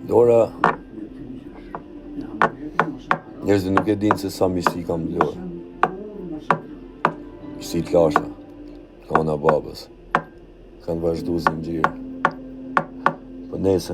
Lora njerëzit nuk e dinë se sa misi kam Lora. Si Klasha, Kana babës, kanë vazhdu zinxhir. Po nese,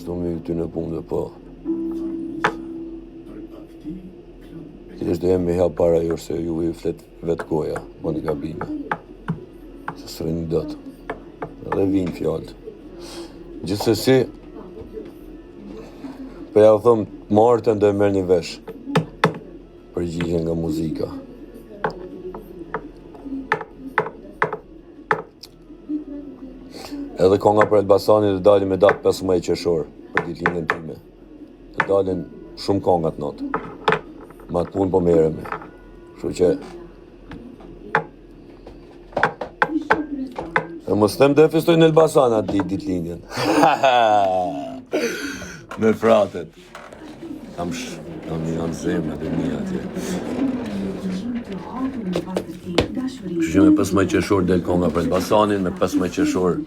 s'do me ty në punë, po thjesht do jemi ha para jo se ju i flet vetë goja, po një gabime. Se s'rëni dot. Edhe vinë fjallët. Gjithsesi, po ja u thëm martën do e merr një vesh. Përgjigjen nga muzika. Edhe konga për Elbasanit dhe dalin me datë 15 qershor për ditëlindjen time. Të dalin shumë kongat natë. Ma të punë po merremi. Kështu që e mos them dhe festoj në Elbasan atë ditëlindjen. Me fratet. Kam janë zemrat e mia atje. Kështu që me 15 qershor del konga për Elbasanin, me 15 qershor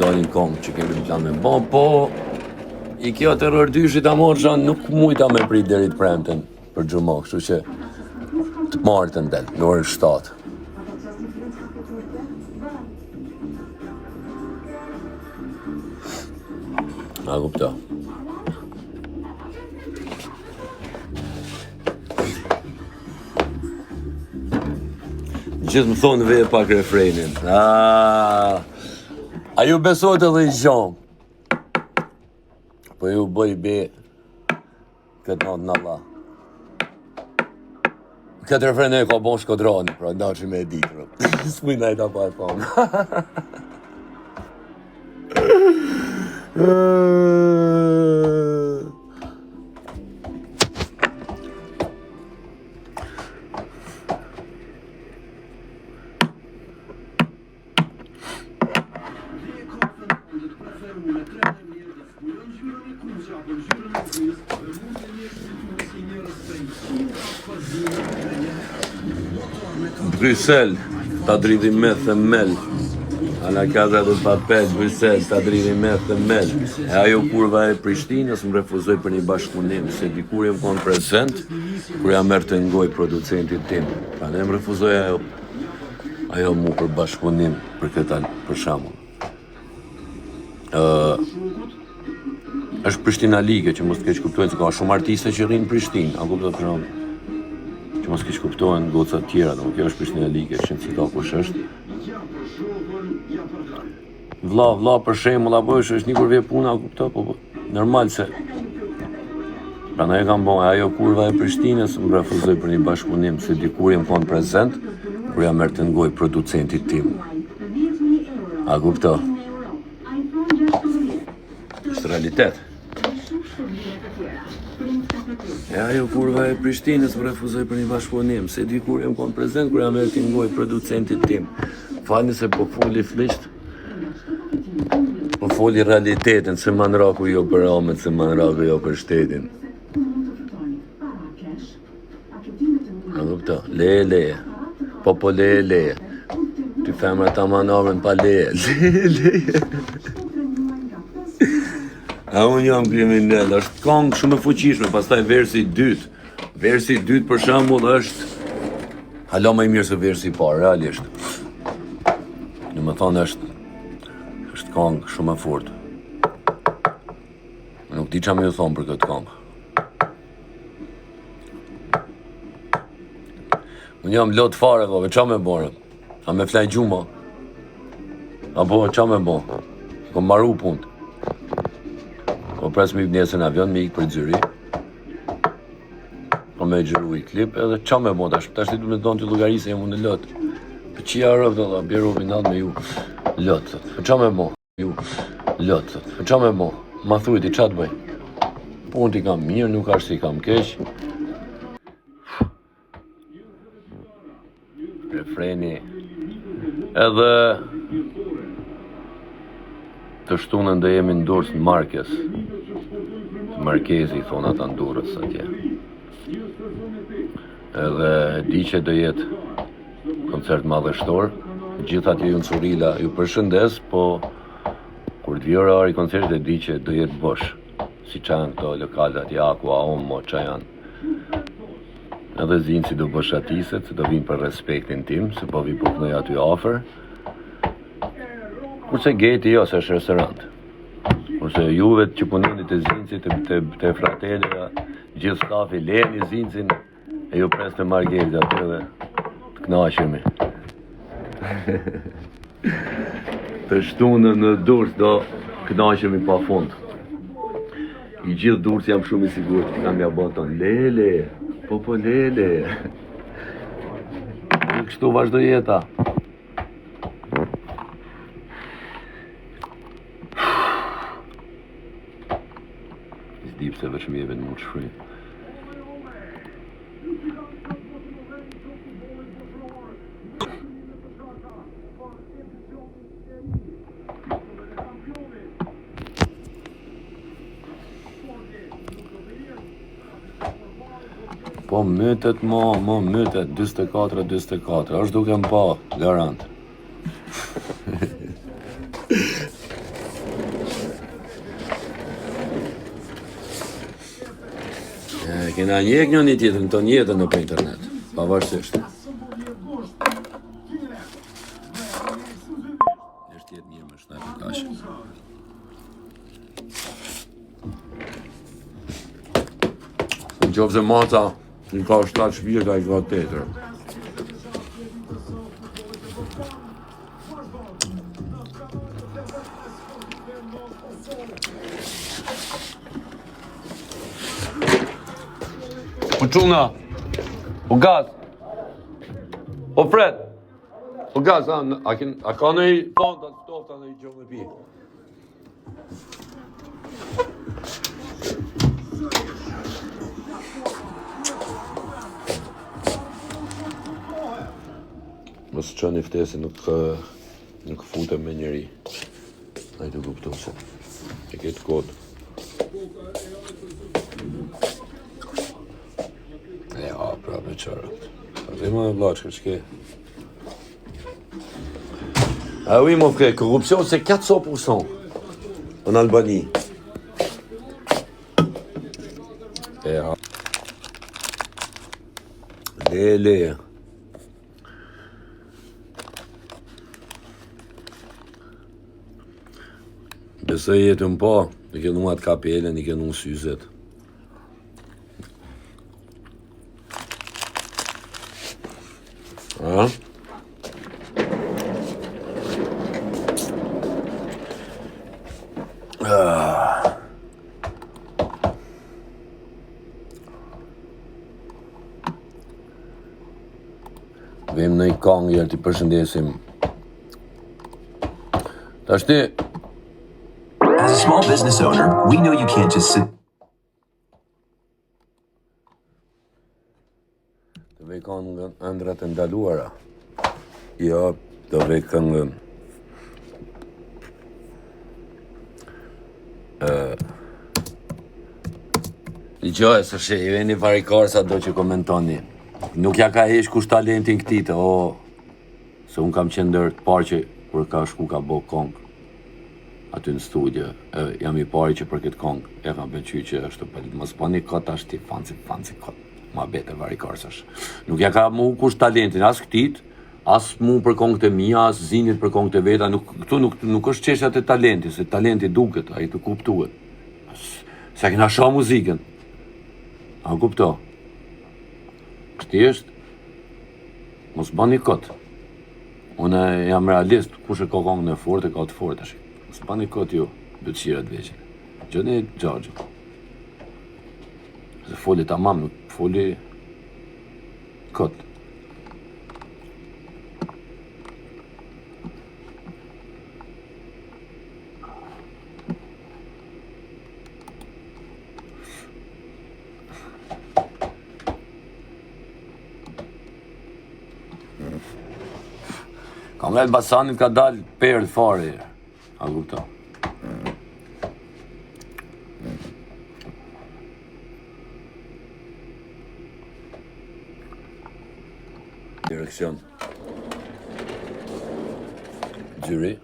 dalin kongë që kemi në plan me bon, po i kjo terror dyshit a morsha nuk mujta me prit deri të premten për xhumo, kështu që të martën del në orën 7. A kupto. Gjithë më thonë veje pak refrenin. A ju besojt edhe i gjomë? Po ju bëj be këtë natë në Allah. Këtë refren e ka bon Shkodrani, pra nda që me e ditë, bro. S'muj najta pa e famë. Bruxelles, ta dridhi me themel. Alla casa del papel, Bruxelles, ta dridhi me themel. E ajo kurva e Prishtinës më refuzoi për një bashkëpunim, se dikur jam kon prezent, kur ja merr të ngoj producentit tim. Pra ne më refuzoi ajo mu për bashkëpunim për këtë për shembull. Është Prishtina Lige, që mos të keq kuptojnë se ka shumë artiste që rrinë në Prishtinë, a kupton të rëndë? Që mos keq kuptojnë goca të tjera, do kjo është Prishtina Lige, që në cita kush është. Vlla për shembull, apo është një kur vje puna, kupto, po normal se. Prandaj kam bon, ajo kurva e Prishtinës më refuzoi për një bashkëpunim, se dikur jam kon prezent, kur ja merr të ngoj producentit tim. A kupto? Është realitet. E ajo kurva e Prishtinës më refuzoi për një bashkëpunim, se dikur jam kon prezent kur jam merr të ngoj producentit tim. Falni se po foli flisht. Po foli realitetin, se manraku jo për ramët, se manraku jo për shtetin. A kupto? Leje. Po leje. Ty femra ta manavën pa leje. Leje. A unë jam kriminell, është këngë shumë e fuqishme, pastaj versi 2. Versi 2 për shembull është hala më i mirë se versi i parë, realisht. Në më thonë është këngë shumë e fortë. Nuk di qa me ju thonë për këtë këngë. Unë jam lot fare, dhe qa me bërë? A me flaj gjuma? Apo qa me bërë? Kom maru punë. Po pres mi vnesë në avion, mi ikë për Zyri. Po me gjëru i klip, edhe qa me bërë? Tash ti du me thonë të llogarisë jam unë në lotë. Për qia rëvë, dhe bjerë u vinat me ju. Lotë, thot. Për qa me bërë? Ju, lotë, thot. Për qa me bërë? Ma thujti, qa të bëj? Punë ti kam mirë, nuk ashtë si kam keq. Refreni. Edhe të shtunën dhe jemi në Durrës në Markes. Markezi, thonë ata në Durrës atje. Edhe di që do jetë koncert madhështor. Gjithat ju në Curila ju përshëndes, po Kur të vjë orari koncertit e di që do jetë bosh, si që janë këto lokalet, Jaku, Aomo, që janë. Edhe zinë si do bëshatiset, se do vinë për respektin tim, se po vi përknoj aty afer. Kurse geti jo, se është restorant. Kurse juve që punoni të zinësit, të fratelera, gjithë stafi, leni zinësin, e ju pres të Margeri aty dhe të knaqemi. Të shtunën në Durrës do knaqemi pa fund. I gjithë Durrës jam shumë i sigurt që kam ja boton lele, po lele. Kështu vazhdo jeta. S'di pse veçmjeve në më të shfri. Po mytet, mytet, 24, është duke më pa, garant. Kena njek një tjetër në tonë jetën në për internet, pavarësisht. Nështë jetë një më shnaj për kashë. Në qofë se mata, në ka 7 shpirë, ka i ka 8. Po quna, po gaz, po Fred, po gaz, a ka në i fonda të stofta në i gjohë me pi? Mësë që një ftesi nuk fute me njëri. A i të kuptu se e këtë kodë. Ja, prapë qërët. A të ima në vlaqë, që ke? Ah oui, mon frère, corruption, c'est 400% en Albanie. Ja. Lele. Besoj jetën po, në kënu atë kapelen, në kënu syzet. A? Vim në i kongë, jërë t'i përshëndesim. Tashti, as a small business owner, we know you can't just sit. Të vej këngën ëndrat e ndaluara. Jo, të vej këngën Ligjoj, së shi, i veni varikar sa do që komentoni. Nuk ja ka hesh kush talentin këtite, se unë kam qenë ndër të parë që kur ka shku ka bo kongë aty në studio, jam i pari që për këtë kongë e kam pëlqy që është të pëllit. Mos pani kot ashti, fancy kot, ma bete varikarsash. Nuk ja ka mu kush talentin, as këtit, as mu për kongët e mija, as zinit për kongët e veta, këtu nuk është qeshat e talentit, se talenti duket, a i të kuptuet. Se kena sha muzikën, a kupto. Këti është, mos bani kot. Unë jam realist, kush e ka kongën e fort, e ka të fort ashtë. Mos bani kot ju, bëtëshirat veqin. Gjëni gjagjë. Se foli tamam, nuk foli kot. Ka nga Elbasanit ka dalë perë fare, a kupto. Direkcion. Gjyri.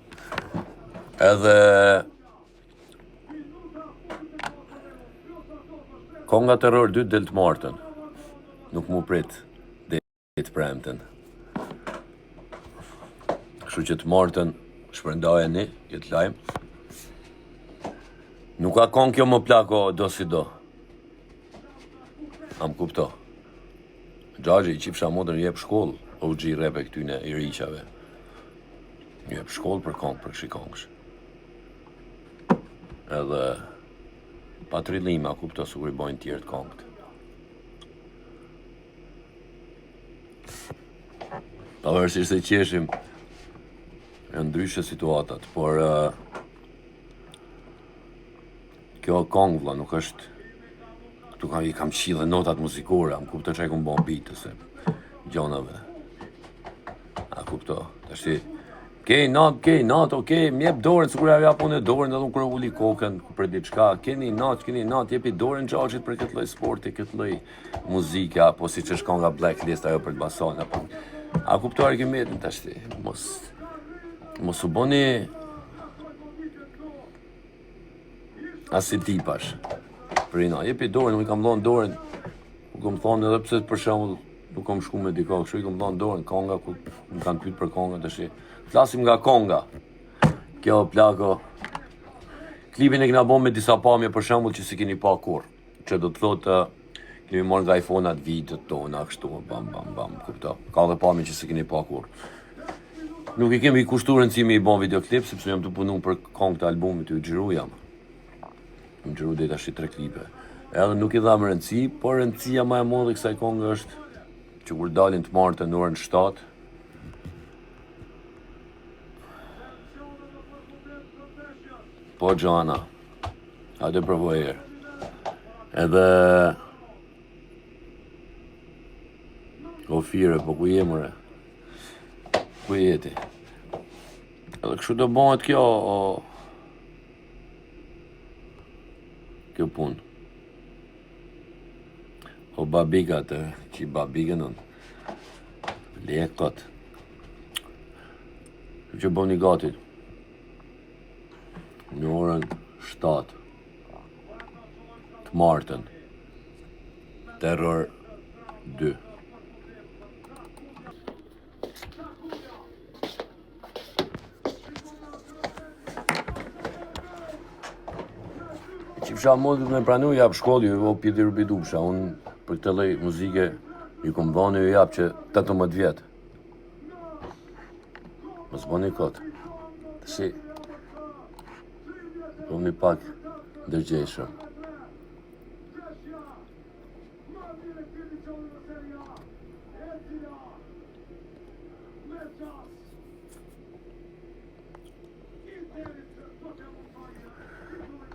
Edhe Konga Terror 2 del të martën. Nuk mu prit të premten. Kështu që të martën shpërndajeni, jetë lajmë. Nuk ka kong kjo më plako do si do. Am kupto. Gjaxhi i qipsha modern jep shkollë, OG repe këtyne i riqave. Jep shkollë për kong, për këshi kongsh. Edhe patrilima, kupto su kur i bojnë tjerë të kongët. Pavarësisht se qeshim, janë ndryshe situatat, por kjo kong vlla nuk është këtu i kam qile notat muzikore, am kupto që e kom bon bitë se gjonave. A kupto, tashti kej nat, okej, mjep dorën, sikur ja japun e dorën, edhe unë kur uli kokën për diçka, keni nat, jepi dorën Gjaxhit për këtë lloj sporti, këtë lloj muzike, apo siç është konga Blacklist ajo për të bason, apo a kupto argumentin tashti, mos u boni as si tipash. Prina, jepi dorën, nuk i kam dhënë dorën. Nuk kam thonë edhe pse për shembull nuk kam shku me dikon, kështu i kam dhënë dorën konga ku më kanë pyet për konga tash. Flasim nga konga. Kjo plako. Klipin e kena bën me disa pamje për shembull që si keni pa kurrë. Që do të thotë kemi marrë nga iPhone-at videot tona kështu bam, kupto. Ka edhe pamje që si keni pa kurrë. Nuk i kemi kushtuar rëndësimi i bën videoklip sepse jam të punu për kongë të albumit, u xhiru jam. Më xhiru deri tash 3 klipe. Edhe nuk i dham rëndësi, por rëndësia më e madhe kësaj kongë është që kur dalin të martën në orën 7, po Gjana, hajde provoj herë. Edhe Ofire, po ku jemëre? Ku jeti? Edhe kështu do bëhet kjo punë. O babigat, që i babigën në lekot. Që bëni gati në orën 7 të martën. Terror 2. Qipsha mund me pranu jap shkolli, o pjedi rubidupsha. Unë për këtë lloj muzike i kom dhënë ju jap që 18 vjet. Mos bëni kot. Si bëni pak ndërgjeshëm.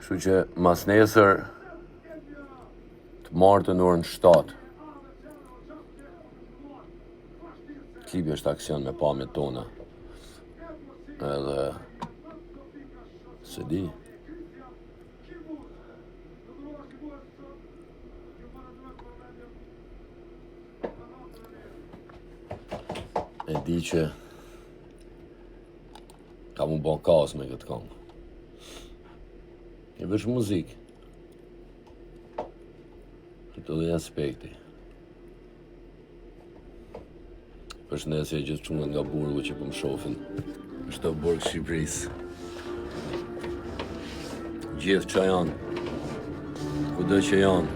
Kështu që mas nesër të martën në orën 7. Klipi është aksion me pamjet tona. Edhe se di. E di që ka mu bo kaos me këtë këngë. E vesh muzikë. Këtë dhe aspekti. Përshëndetje gjithë çunat nga burgu që po më shohin. Çdo burg Shqipërisë. Gjithë që janë. Kudo që janë.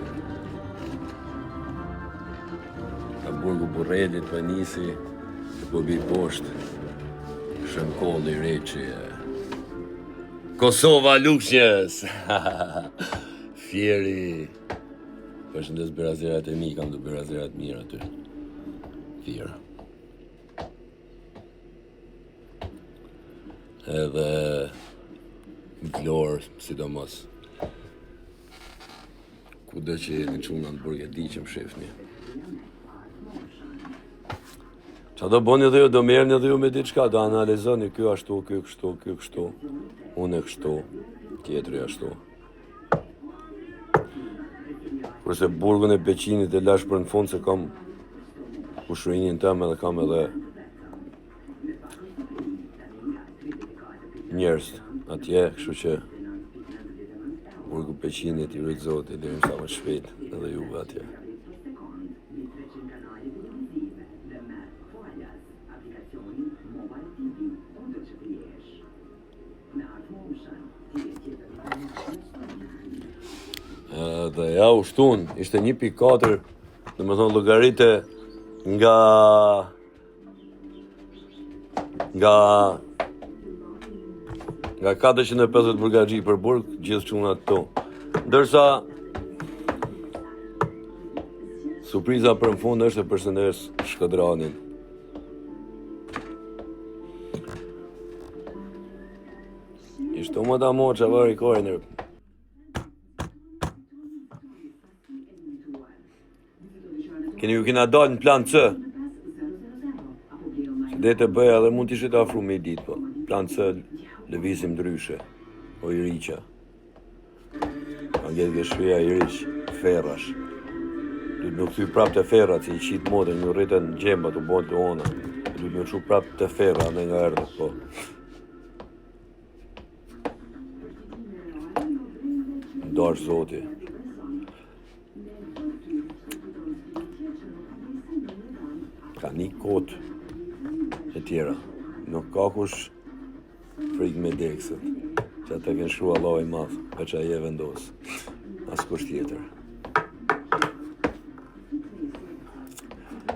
Nga burgu Burrelit për nisi, që po bi poshtë. Shënkolli, Reçi. Kosova Lukshjes. Fieri. Përshëndes berazerat e mi, kam të berazerat mirë aty. Fier. Edhe Vlorë, sidomos. Kudo që jeni çuna në burg e di që më shefni. Qa do bëni dhe ju, do merrni dhe ju me diçka, do analizoni, kjo ashtu, kjo kështu, unë e kështu, tjetri ashtu. Kurse burgun e Beqinit e lash për në fund se kam ushrinin tëmë edhe kam edhe njerëz atje, kështu që burgu peqinit i rrit zoti deri sa më shpejt edhe juve atje. Dhe ja ushtun, ishte 1.4, dhe më thonë llogarite nga 450 burgaxhi për burg, gjithë çunat këtu. Ndërsa surpriza për në fund është e përshëndes Shkodranin. Ishte më da moqa vari kojnër. Ju kena dalë në plan C. Që dhe të bëja dhe mund t'ishte të afru me i ditë, po. Plan C lëvizim ndryshe, o i riqa. Ka ngjetë shpia i riq, ferrash. Du të më këthy prap të ferrat, si i qitë modën, një rritën gjemba të bolë të ona. Du të më qu prap të ferra, me nga erdhët, po. Dash zoti. Ka një kot e tjera. Nuk ka kush frik me deksët. Që ata kënë shru Allah i madh, veç a je vendos. As kush tjetër.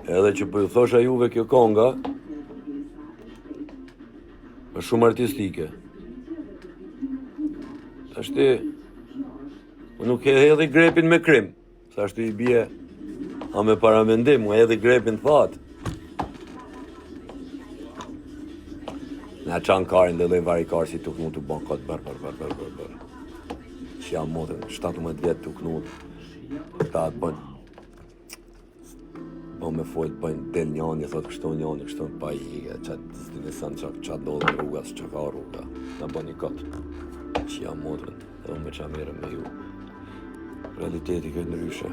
Edhe që për thosha juve kjo konga, është shumë artistike. Ashti, nuk e hedhi grepin me krim. Sa ashtu i bie, a me paramendim, u hedhi grepin thatë. Në qanë karin dhe lej vari karë si tuk nu të ban këtë bërë. Që jam modën, 17 vjetë tuk nu ta të bënë. Po me fojtë bëjnë del njani, thotë kështu pa i hige, qatë s'di nësën qatë dodhë në rruga, së që ka rruga. Në bënë i këtë, që jam modën, edhe me qa mere me ju. Realiteti këtë ndryshe.